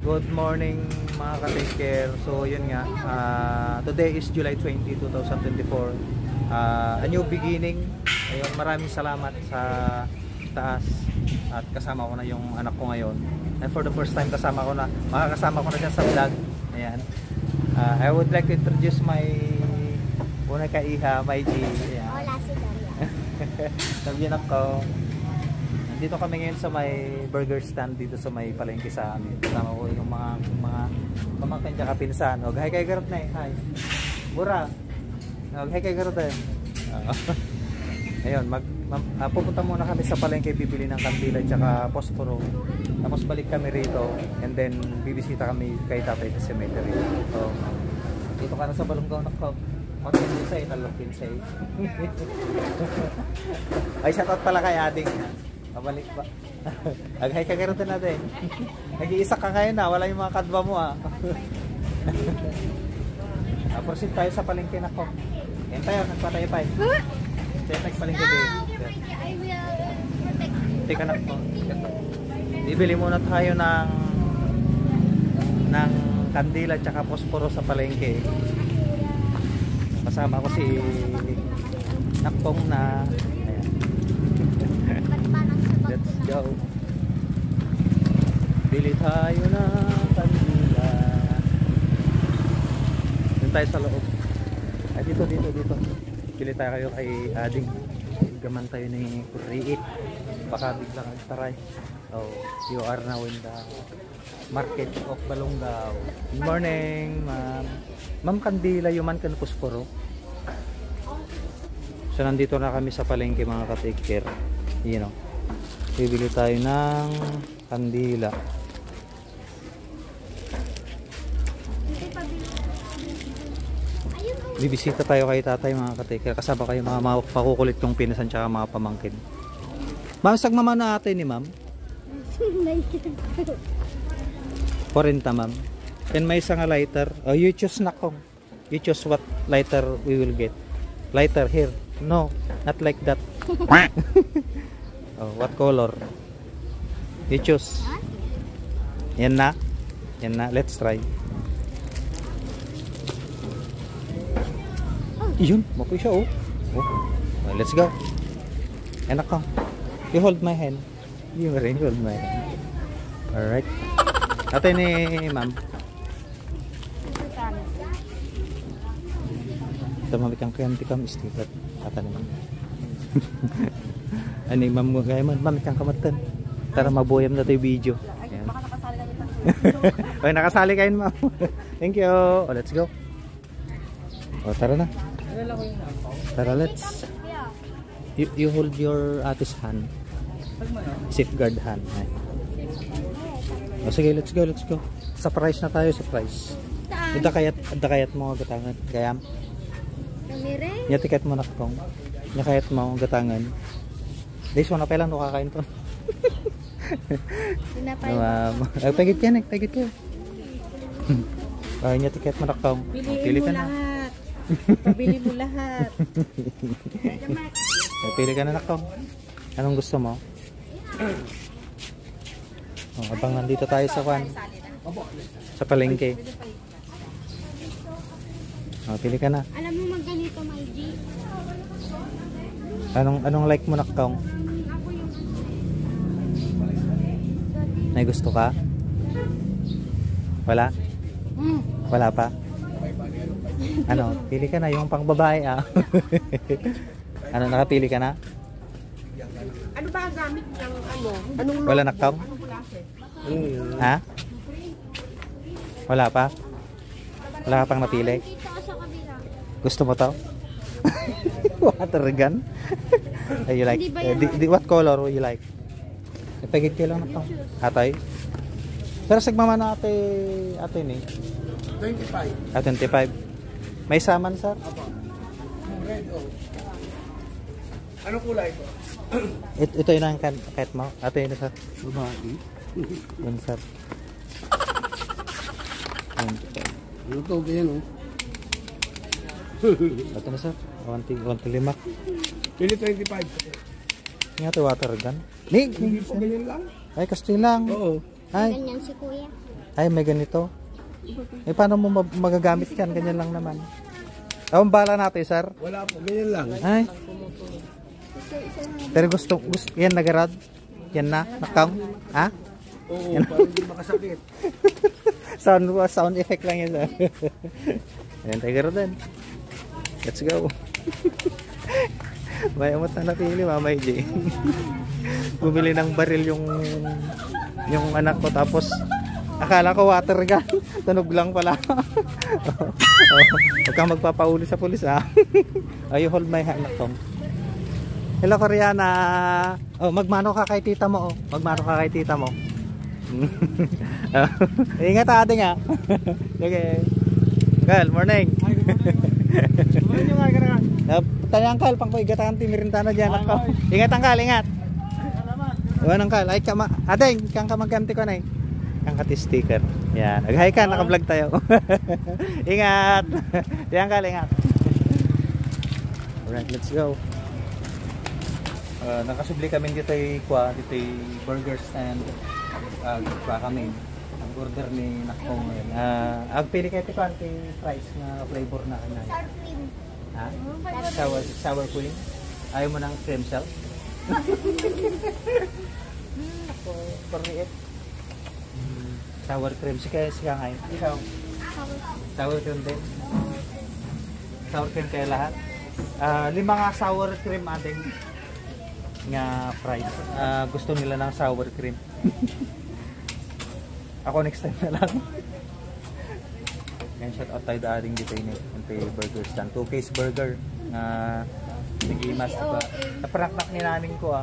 Good morning mga ka-take care. So yun nga, today is July 20, 2024. A new beginning. Ayun, maraming salamat sa taas. At kasama ko na yung anak ko ngayon. And for the first time makakasama ko na dyan sa vlog. Ayan. I would like to introduce my una ka-iha, my G. Ayan. Hola, si Daria. Nabyan ako. Dito kami ngayon sa may burger stand dito sa may palengke sa amin. Kasama ko yung mga pamangkin niya kapinsan. Og hay kay garot na eh. Hi. Bura. Og hay kay garot eh. Ayun, pupunta muna kami sa palengke bibili ng kandila at saka posporo. Tapos balik kami rito and then bibisita kami kay tatay sa cemetery. So, dito ka na sa Balongaw na ko. Pinsay, talong pinsay. Ay, shoutout pala kay Ading. Pabalik ba? Aghay ka karoon natin. Nag-iisa ka kayo na. Wala yung mga kadwa mo Proceed tayo sa palengke na ko. Yan tayo. Nagpatayo pa Tayo nagpalengke din. I will protect. Teka na po. Bibili muna tayo ng kandila at saka posporo sa palengke. Kasama ko si Nakpong na let's go. Bili tayo ng kandila. Doon tayo sa loob. Ay, dito. Bili tayo kayo kay Ading. Gaman tayo ni Kuriit. Baka biglang taray. So, you are now in the market of Balongaw. Good morning, ma'am. Ma'am, kandila yung man kan posporo. So, nandito na kami sa palengke mga ka-take care. You know. Bibili tayo ng kandila. Bibisita tayo kay tatay mga ka-take care. Kasama kayo mga pakukulit kong pinasan tsaka mga pamangkin. Ma'am, sagmama na ate ni ma'am? 40 ma'am. And may isang lighter. Oh, you choose na kong. You choose what lighter we will get. Lighter here. No, not like that. Oh, what color? You choose. Yan na. Let's try. Yun, mapoy siya well, let's go. Anak ko. You hold my hand. You ring hold my hand. Alright. Ate ni ma'am. Ito mabikang kayam sticker. Ate ni ma'am. Ani ma'am mo gaya ma'am kang kamatan. Tara maboyam na tayo video. Ayan. Baka nakasali na dito. Oy, nakasali kayo ma'am. Thank you. Oh, let's go. Oh, tara na. Tara, let's. You hold your ate's hand. Safeguard hand. Ay. Oh, sige, let's go. Surprise na tayo, surprise. Ida kayat mo gatangan. Kayam. Nya tiket mo nakong. Nya kayat mo gatangan. This one, apay lang no kakain to. Pagit ka. Nya tiket mo nakong. Pili ka na. Pabili mo lahat. Pili ka na nakong. Anong gusto mo? Abang nandito tayo sa palengke. Pili ka na. Alam mo magganito, my G. Anong like mo nakong? May gusto ka? Wala? Wala pa? Ano? Pili ka na yung pang babae Ano, nakapili ka na? Ano ba ang gamit ng ano? Anong Wala nakong? Ha? Wala pa? Wala ka pang napili? Dito ka sa kabila. Gusto mo to? Water gun? You like? What color would you like? Ipagit kayo lang na to. Atay? Pero sagmama na ate ni? 25. 25. May saman, sir? Red, Anong kulay ito? Ito yun ang kahit mo. Ate yun, sir. Babae. Yun, sir. Ano ito? Ganyan, Ito na, sir. 1.5. Pili 25. Nga ito, water gun. Hindi po ganyan lang. Ay, kasting lang. Oo. Ay, Ganyan si kuya. Ay, may ganito. Eh, paano mo magagamit yan? Ganyan lang naman. Ang bala natin, sir. Wala po, ganyan lang. Ay. Pero gusto yan nagarad? Yan na? Nakang? Ha? Oo, para hindi makasakit. Sound effect lang yan, sir. Ayan, tiger din. Let's go. May umot na napili, Mama J. Bumili ng baril yung anak ko, tapos akala ko water gun. Tunog lang pala. Huwag kang magpapauli sa pulis, ha. Oh, you hold my hand, Tom. Hello, Koreana. Oh, magmano ka kay tita mo, oh. Magmano ka kay tita mo. Ingat ating, ha. Okay. Kal, morning. Kumain nyo nga, gano'n. Tanyang Kal, pang ko igatan timirintana dyan ako. Ingat ang Kal, ingat. Iwan ang Kal. Ay, adeng, kang kamagamti ko na eh. Kang kati sticker. Yan, nag-hi ka, naka-vlog tayo. Ingat. Tanyang Kal, ingat. Alright, let's go. Nakasubli kami dito ay burger stand. Kwa kami. Ang order ni Nakong ngayon. Agpili kayo kay fries na flavor na kanayin. Sour cream. Ha? Sour cream? Ayaw mo ng cream shell? Ako, perniit. Sour cream. Sika ngayon. Ikaw? Sour cream din? Sour cream kayo lahat? 5 nga sour cream ating nga fries. Gusto nila ng sour cream. Ako next time na lang. Ngayon shout out tayo dating dito yun yung burger stand. 2K's burger na nagimas diba. Naparaknak ni namin ko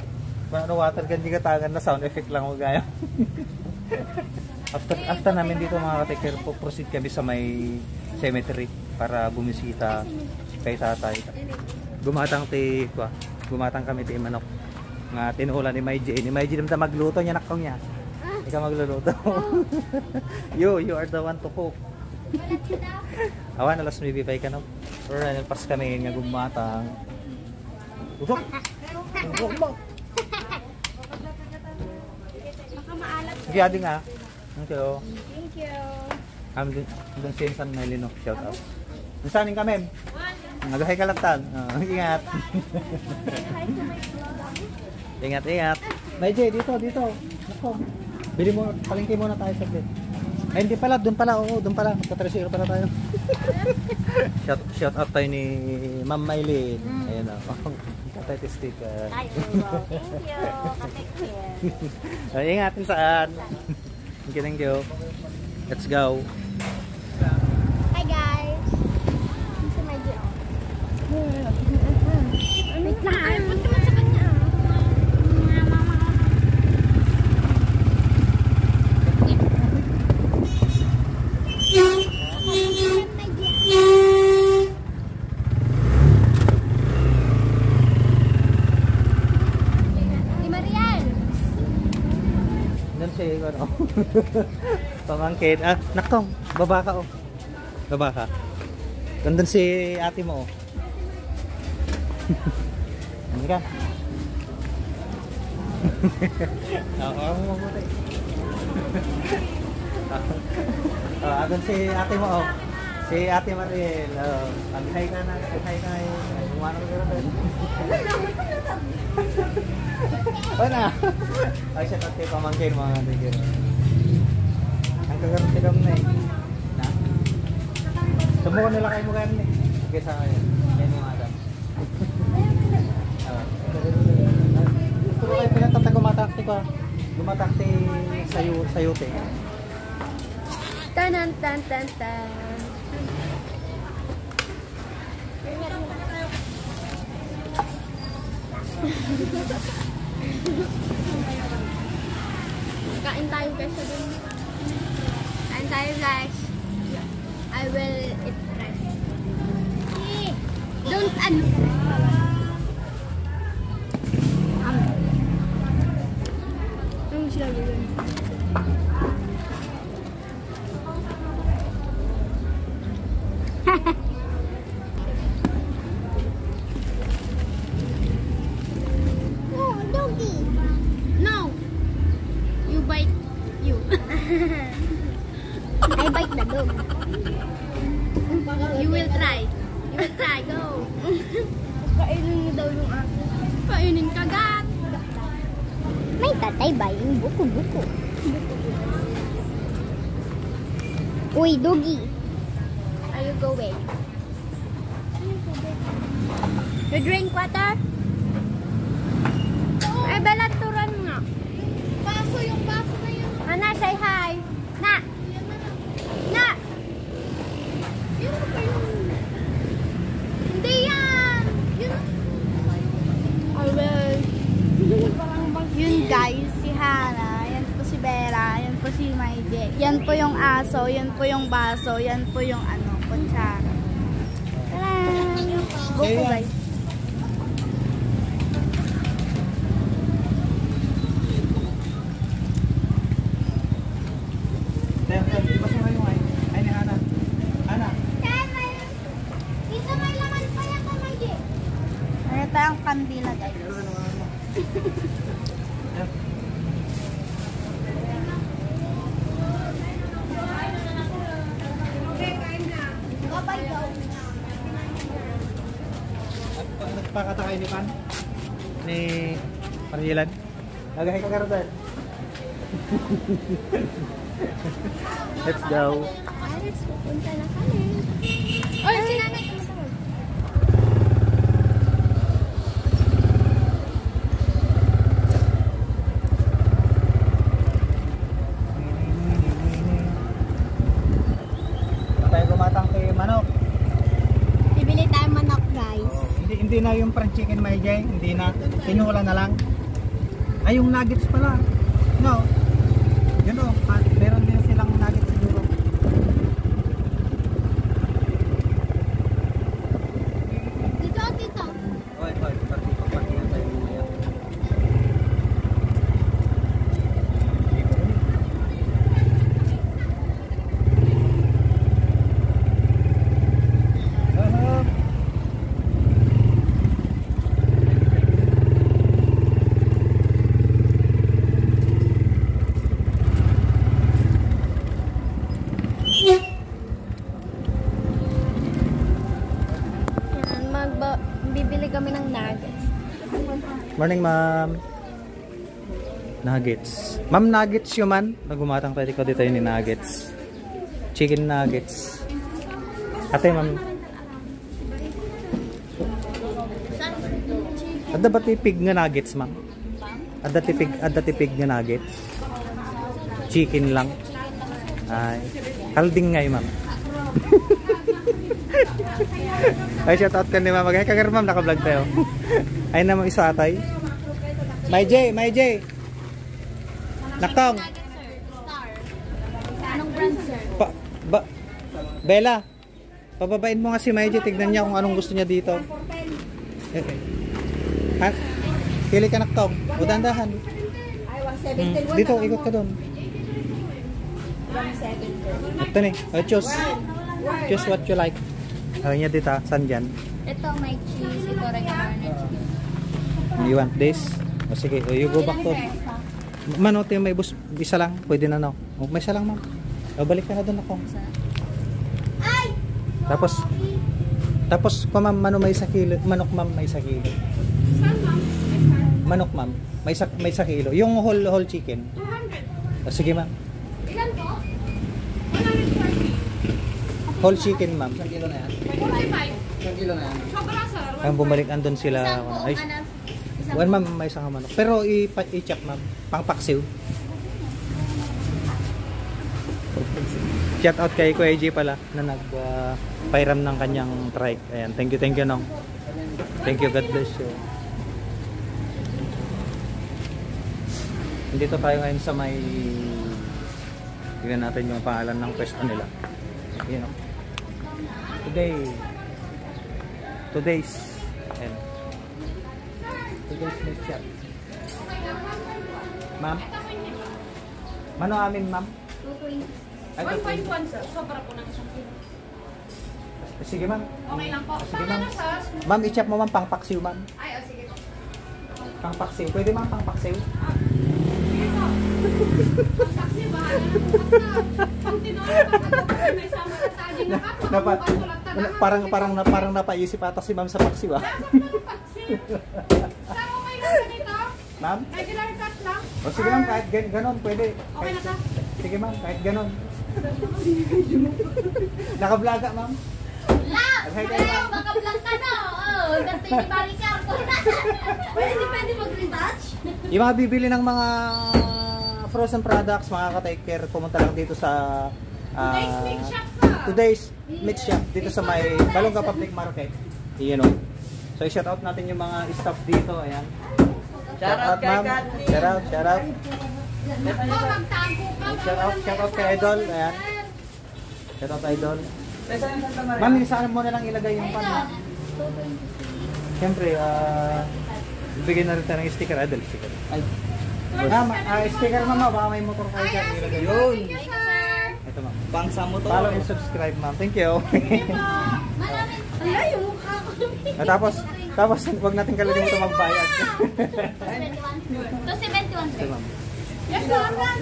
Ano water gun di katagan na sound effect lang mo gaya. after namin dito mga katikir, proceed kami sa may cemetery para bumisita kay tatay. Gumatang kami ti manok. Nga tinuulan ni Maiji. Ni Maiji naman magluto niya nakong niya. Ikaw magluluto. You are the one to cook. Awan, alas maybe pa ka no? Pero nalpas kami nga gumatang. Usok! Usok mo! Baka maalat. Sige, ading Thank you. Thank you. Doon sinsan na Lino. Shout out. Nasanin kami. Nagahay kalatan. Ingat. Ingat. May J, dito. Nako. Bili mo, palengke muna tayo sa bit. Ay, hindi pala, doon pala. Oo, doon pala. Magka-3-0 pala tayo. Shout out tayo ni Ma'am Maylin. Ayun o. Katay sticker. Thank you. Katek Ay, ingatin saan. Thank you. Let's go. Hi guys. Sa my dear. Wait lang. Ay, punta mo sa kanya. Di Marian. Doon si pamangkin. Nakong, baba ka Baba ka. Nandun si ate mo Ano ka? Oo, mabuti. Doon si ate mo Si ate Mariel. Hi ka na. Hi ka. Umano ka rin. Na. Ay, siya tayo pamangkin mga tigil. Ang kagaroon sila na Na? Sumuko nila kayo mo ganyan Okay, sa kayo. Yan yung adam. Gusto ko kayo pinatata gumatakti ko. Gumatakti sa yote. Tan. Kain tayo guys sa dun. Kain tayo guys. I will eat rice. Don't Yung sila yun. No. You bite you. I bite the dog. You will try. You will try. Go. Kainin mo daw yung aso. Kainin kagat. May tatay ba yung buko-buko? Uy, doggy. Are you going? You drink water? Ay, balaturan nga. Baso yung baso na yun. Ana, say hi. Na. Na. Yun pa yun. Hindi yan. Yun. Alright. Yun guys, si Hana. Yan po si Bella. Yan po si Maide. Yan po yung aso. Yan po yung baso. Yan po yung ano, kutsara. Tadaan! Go po guys. Ano tayong kandila guys? Nagpakatakay ni Pan? Ni Parilan? Nagahay ka karotan? Let's go. Alex, pupunta na kami. Oy, si nanay tumatawag. Tayo gumatang kay manok. Bibili tayo manok guys. Hindi na yung fried chicken may jay, hindi na. Tinula na lang. Ay, yung nuggets pala. No. Yun o, meron din silang nuggets siguro. Dito. Oy, pagpapakihan tayo mamaya. Bibili kami ng nuggets. Morning, ma'am. Nuggets. Ma'am, nuggets yun man. Nagumatang tayo dito yung nuggets. Chicken nuggets. Ate, ma'am. Ada ba tipig nga nuggets, ma'am? Ada tipig nga nuggets? Chicken lang. Ay, kalding nga yun, ma'am. Ay, shout out ka ni ma'am. Ay, kagar ma'am, naka-vlog tayo. Ay naman isa atay. May J. Naktong. Anong brand, sir? Bella, pababain mo nga si May J. Tignan niya kung anong gusto niya dito. Pili ka naktong. O dandahan. Dito, ikot ka doon. Ito ni. Choose what you like. Sabi niya dito, saan dyan? Ito may cheese, ito regular na cheese. You want this? O sige, you go back to. Mano, tayo may bus, isa lang. Pwede na no. O, may isa lang, ma'am. O, balik ka na doon ako. Tapos, ma'am, mano may isa kilo. Manok, ma'am, may isa kilo. Manok, ma'am, may isa kilo. Yung whole chicken. 200. O, sige, ma'am. Ilan po? Whole chicken, ma'am. 1 kilo na yan. 45. 1 kilo na yan. Sobra, sir. Kaya bumalik andun sila. Ay, one, ma'am, may isang manok. Pero i-check, ma'am. Pangpaksiw. Shout out kay Kuya AJ pala na nagpairam ng kanyang trike. Ayan, thank you, nong. Thank you, God bless you. Dito tayo ngayon sa may tignan natin yung pangalan ng pwesto nila. Ayan, today's meat shop. Ma'am? Mano amin, ma'am? 1.1, sir. Sobra po ng 1 kilo. Sige, ma'am. Okay lang po. Sige, ma'am. Paano, sir? Ma'am, i-chop mo, ma'am, pangpaksiw, ma'am. Ay, sige po. Pangpaksiw. Pwede, ma'am, pangpaksiw? Sige po. Taxi, bahala na po. Dapat, parang napaisip ata si ma'am sa paksiw ah. Ma'am? Regular cut lang? O sige ma'am, kahit ganon, pwede. Okay na ka? Sige ma'am, kahit ganon. Naka-vloga ma'am? Love! Pero maka-vlog ka na. Oh, ganito yung balikan ko. Pwede mag-retouch? Yung mga bibili ng mga frozen products, mga ka-take care, pumunta lang dito sa Today's Meat Shop dito sa may Balonga Public Market. Iyon o. So i-shout out natin yung mga staff dito. Ayan. Shout out ma'am. Shout out. Shout out kay Idol. Ayan. Shout out Idol. Ma'am, saan mo na lang ilagay yung pan? Siyempre, bigyan na rin tayo ng sticker. Idol, sticker. Ma'am, sticker ma'am, baka may motor kayo dyan. Ilagay yun. Ito ma'am. Bang sa motor. Follow and subscribe ma'am. Thank you. Ay, yung mukha ko. Tapos huwag natin kalimutan magbayad. 271. Ito ma'am.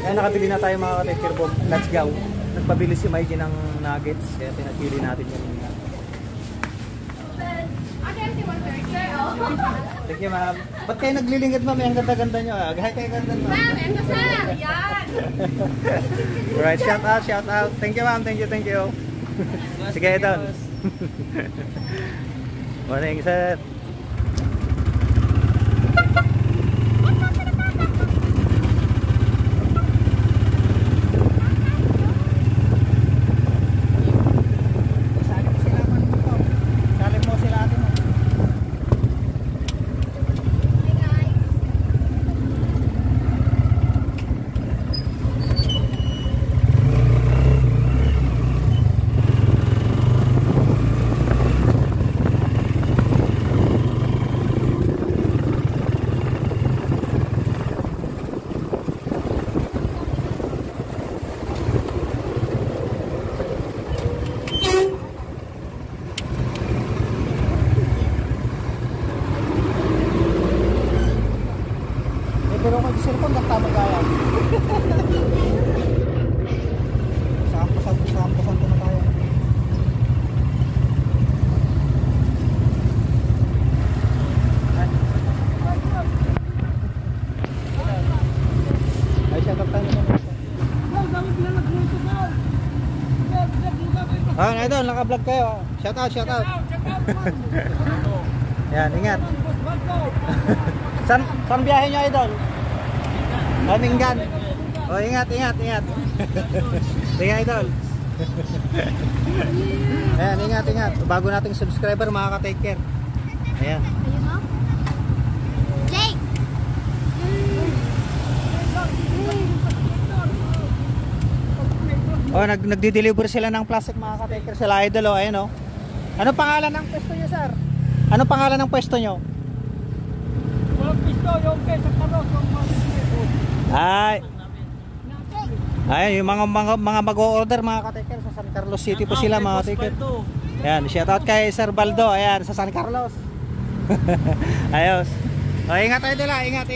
Kaya nakabili na tayo mga ka-take care bomb. Let's go. Nagpabili si Mikey ng nuggets. Kaya pinapili natin yung Thank you ma'am. Ba't kayo naglilingid ma'am? Ang ganda-ganda nyo. Gahay kayo ganda ma'am. Ma'am, ito sir. Yan. Alright, shout out. Thank you ma'am. Thank you. Sige, Idol. Morning, sir. Pero kung cellphone nagtama kaya. Sakampasan ko na kaya. Ay, shout out tayo naman. Idol, naka-vlog kayo. Shout out. Yan, ingat. Saan biyahe nyo, Idol? Laminggan. O, ingat. Ingat, Idol. Ayan, ingat. Bago nating subscriber, mga ka-take care. Ayan. Ayun o. Jake! O, nagdi-deliver sila ng plastic, mga ka-take care. Sila, Idol, o. Ayan, o. Ano pangalan ng pwesto nyo, sir? Ano pangalan ng pwesto nyo? Ay, yung mga mag-o-order mga ka-taker sa San Carlos City po sila mga ka-taker. Ayan, shout out kay Sir Baldo. Ayan, sa San Carlos. Ayos. O, ingat tayo nila, ingat.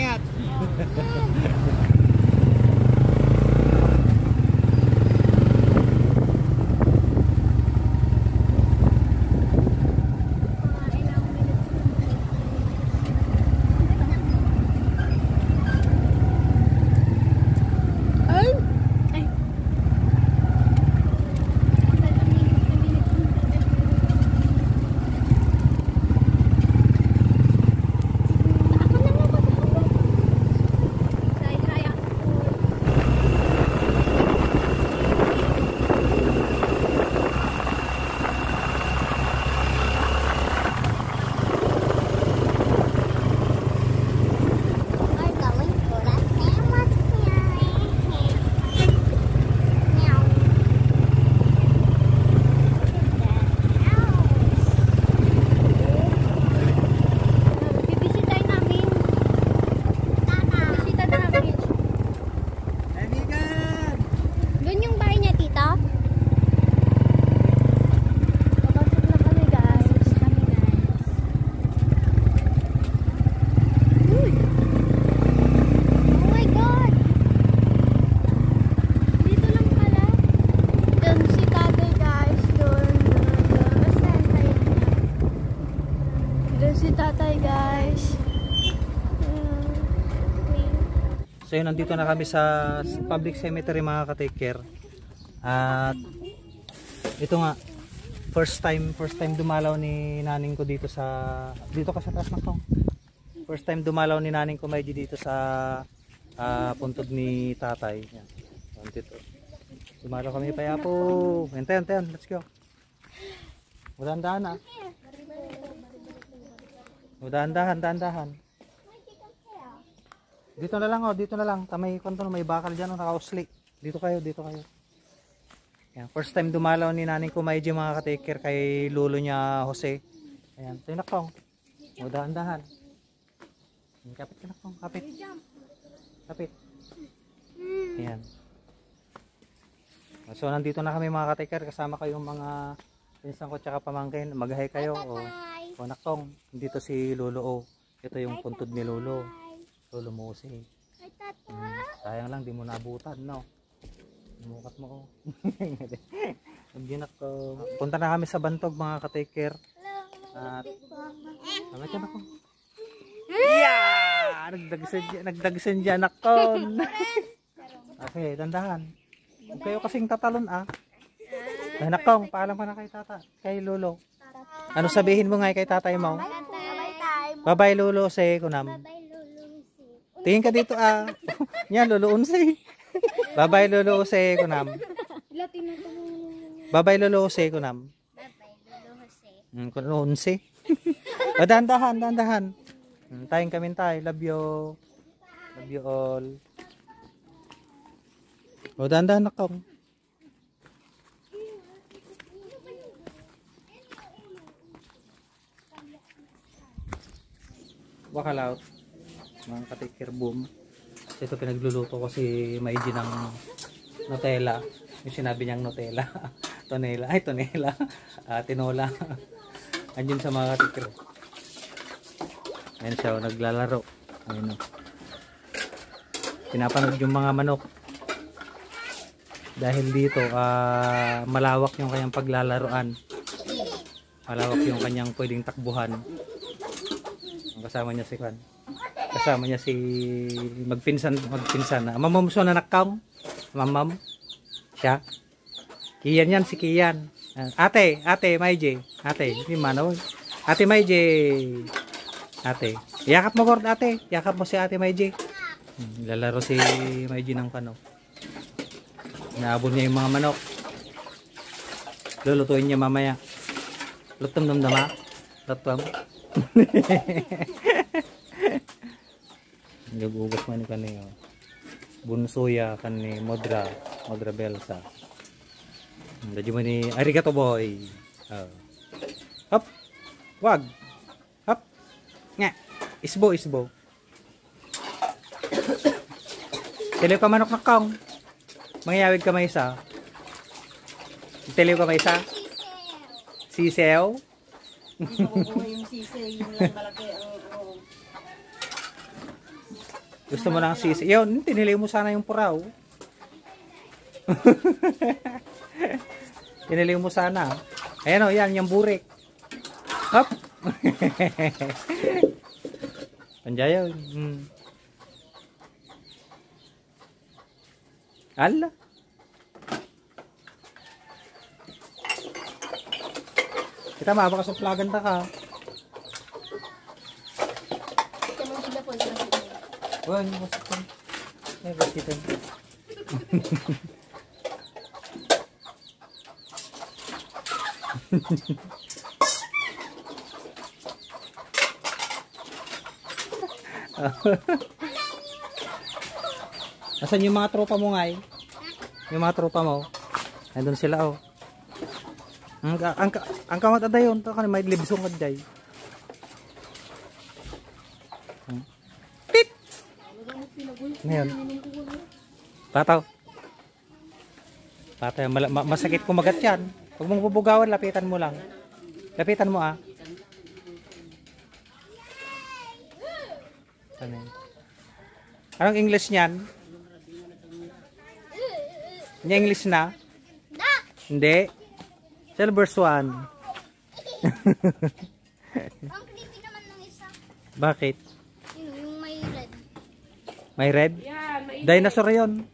So yun, nandito na kami sa public cemetery mga ka-take care. At ito nga, first time dumalaw ni naning ko dito ka sa taas ng tong. First time dumalaw ni naning ko medyo dito sa puntod ni tatay. Yan. Dito. Dumalaw kami pa yapo. Enten, let's go. Dahan-dahan ah. Dahan-dahan. Dito na lang. Tamay kanto may bakal diyan naka-usli. Dito kayo. Ayan, first time dumalaw ni naning ko medyo mga ka-take care kay lolo niya Jose. Ayan, tayo nakong. Dahan-dahan. Kapit ka nakong, kapit. Ayan. So nandito na kami mga ka-take care kasama kayong mga pinsan ko tsaka pamangkin. Mag-hi kayo. O nakong, dito si Lolo O. Ito yung puntod ni Lolo. Lolo Mose. Sayang lang di mo naabutan, no? Mukat mo. Punta na kami sa Bantog mga ka-take care. At amat yan ako. Yeah! Nagdagsan dyan ako. Okay, dandahan. Huwag kayo kasing tatalon ah. Nakong, paalam ka na kay tata. Kay Lolo. Ano sabihin mo nga kay tatay mo? Bye-bye Lolo say kunam. Tingin ka dito ah. Nya Lolo Unsi. Bye-bye Lolo Jose kunam. Bye-bye Lolo Jose kunam. Kuno Unsi. Dahan-dahan. Tayong kami tayo. Love you all. O dahan-dahan nakong. Wakalaw. Mga ka-take care boom. Ito pinagluluto ko si Maiji ng Nutella. Yung sinabi niyang Nutella. Tonela. Tinola. Andiyan sa mga ka-take care. Ayan siya, naglalaro. Ayan o. Pinapanood yung mga manok. Dahil dito, malawak yung kanyang paglalaroan. Malawak yung kanyang pwedeng takbuhan. Kasama niya si Kwan. Kasama niya si magpinsan. Mamam so na nakam. Mamam. Siya. Kiyan yan si Kiyan. Ate Maiji. Ate, si Manaw. Ate Maiji. Ate. Yakap mo Gord ate. Yakap mo si Ate Maiji. Lalaro si Maiji ng pano. Naabot niya yung mga manok. Lulutuin niya mamaya. Lutom dama. Lutom. Nagugas man ni kani bunsoya kani Modra Belsa. Dadyo man ni arigato boy. Hop. Wag. Hop. Nga. Isbo. Tiliw ka manok nakong. Mangyawig ka may isa. Tiliw ka may isa. Sisew. Yung sisi, yung lang malaki ang Gusto mo ng sisi. Yun, tiniliw mo sana yung puraw. Tiniliw mo sana. Ayan o, yan, yung burik. Hop! Panjayaw. Ala. Kita mabaka sa plagan ta ka. Wah, ini masukkan. Kita. Asan yung mga tropa mo ngay? Yung mga tropa mo? Nandun sila oh. Ang kamat adayon to kan may libsong kaday. Tit. Ngayon. Pataw. Masakit kumagat yan. Huwag mong bubugawan, lapitan mo lang. Lapitan mo ah. Anong English niyan? Hindi English na? Hindi. Silver's one. Ang creepy naman ng isa. Bakit? Yung may red. May red? Yan, Dinosaur yun.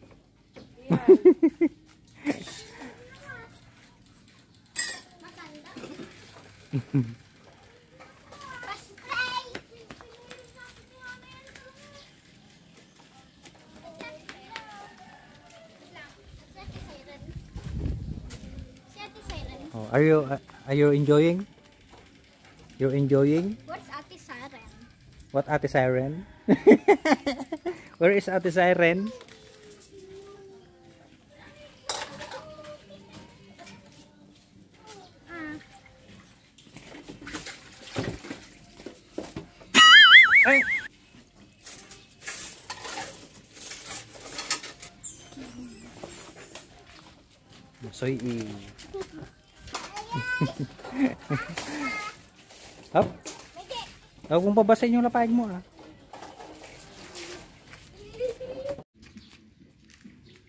Oh, are you enjoying? You're enjoying? What's Ate Siren? What Ate Siren? Where is Ate Siren? Ay! Soy Hop. Huwag mong babasahin yung lapayag mo ah.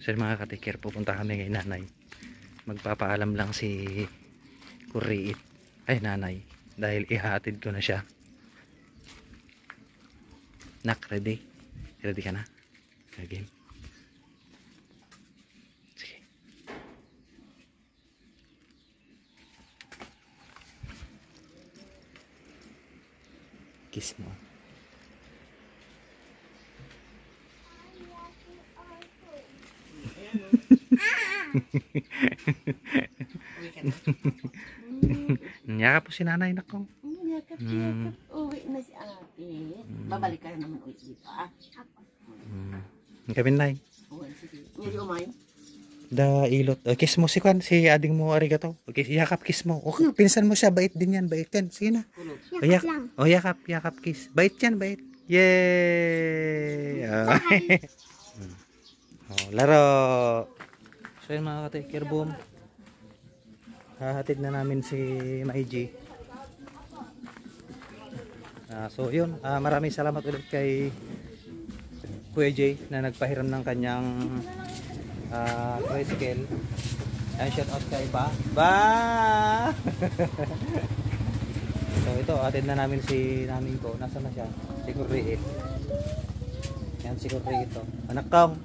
So mga katikir, pupunta kami kay nanay. Magpapaalam lang si Kuriit. Ay nanay. Dahil ihatid ko na siya. Nak, ready? Ready ka na? Game. Sige. Kiss mo. Nyaka po si nanay nako. Yakap, yakap. Uwi na si ate. Babalik ka naman uwi dito ah. Kami nay. Uwi, sige. Ngayon umay. Da ilot. Kiss mo si Kwan, si ading mo arigato. Okay, yakap kiss mo. Okay, pinsan mo siya, bait din yan, bait yan. Sige na. Yakap lang. Oh, yakap, yakap kiss. Bait yan, bait. Yay! Oh, laro. So yun mga ka-take boom. Hahatid na namin si Maiji. So yun, maraming salamat ulit kay Kuya Jay na nagpahiram ng kanyang tricycle. And shout out kay Ba! So ito, atid na namin si namin ko. Nasaan na siya? Si Kuriit. Yan si Kuriit ito. Anak kong.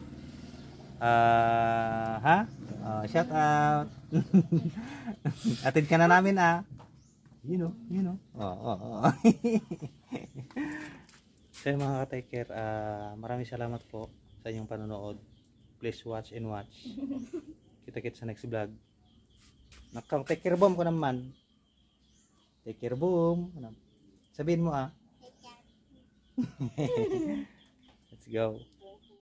Shout out. Atid ka na namin ah. You know. Oh. So mga ka-taker, maraming salamat po sa inyong panonood. Please watch and watch. Kita-kits sa next vlog. Nakang take care boom ko naman. Take care boom. Sabihin mo ah. Take care. Let's go.